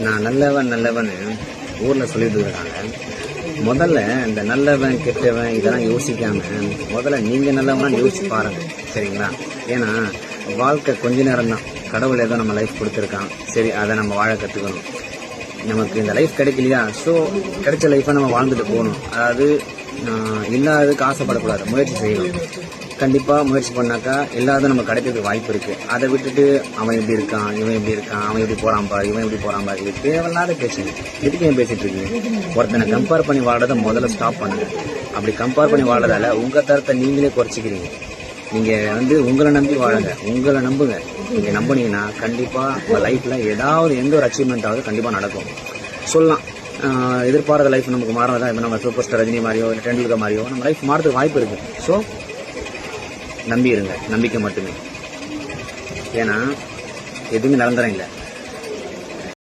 நான் நல்லவன்னு ஊரில் சொல்லிட்டு இருக்காங்க. முதல்ல இந்த நல்லவன் கெட்டவன் இதெல்லாம் யோசிக்காம முதல்ல நீங்கள் நல்லவனா யோசிச்சு பாருங்க, சரிங்களா? ஏன்னா வாழ்க்கை கொஞ்ச நேரம் தான். கடவுள் ஏதோ நம்ம லைஃப் கொடுத்துருக்கான், சரி அதை நம்ம வாழ கற்றுக்கணும். நமக்கு இந்த லைஃப் கிடைக்கலையா, ஸோ கிடைச்ச லைஃப்பை நம்ம வாழ்ந்துட்டு போகணும். அதாவது இல்லாததுக்கு ஆசைப்படக்கூடாது, முயற்சி செய்யணும். கண்டிப்பாக முயற்சி பண்ணாக்கா இல்லாத நம்ம கிடைக்கிறதுக்கு வாய்ப்பு இருக்குது. அதை விட்டுட்டு அவன் எப்படி இருக்கான், இவன் எப்படி இருக்கான், அவன் எப்படி போகிறான் பாரு, இவன் எப்படி போகிறான் பாரு, இது தேவையில்லாத பேசுங்க. எதுக்கு ஏன் பேசிகிட்டு இருக்கீங்க? ஒருத்தனை கம்பேர் பண்ணி வாழறதை முதல்ல ஸ்டாப் பண்ணுங்க. அப்படி கம்பேர் பண்ணி வாழறதால உங்கள் தரத்தை நீங்களே குறைச்சிக்கிறீங்க. நீங்கள் உங்களை நம்பி வாழுங்க, உங்களை நம்புங்க. நீங்கள் நம்பினீங்கன்னா கண்டிப்பாக உங்கள் லைஃப்பில் ஏதாவது எந்த ஒரு அச்சீவ்மெண்ட்டாவது கண்டிப்பாக நடக்கும். சொல்லலாம் எதிர்பாராத லைஃப் நமக்கு மாறதான். இப்போ நம்ம சூப்பர் ஸ்டார் ரஜினி மாதிரியோ இல்லை டெண்டுல்கர் மாதிரியோ நம்ம லைஃப் மாறதுக்கு வாய்ப்பு இருக்குது. ஸோ நம்பி இருங்க, நம்பிக்கை மட்டுமே. ஏன்னா எதுவுமே நிரந்தரம் இல்லை.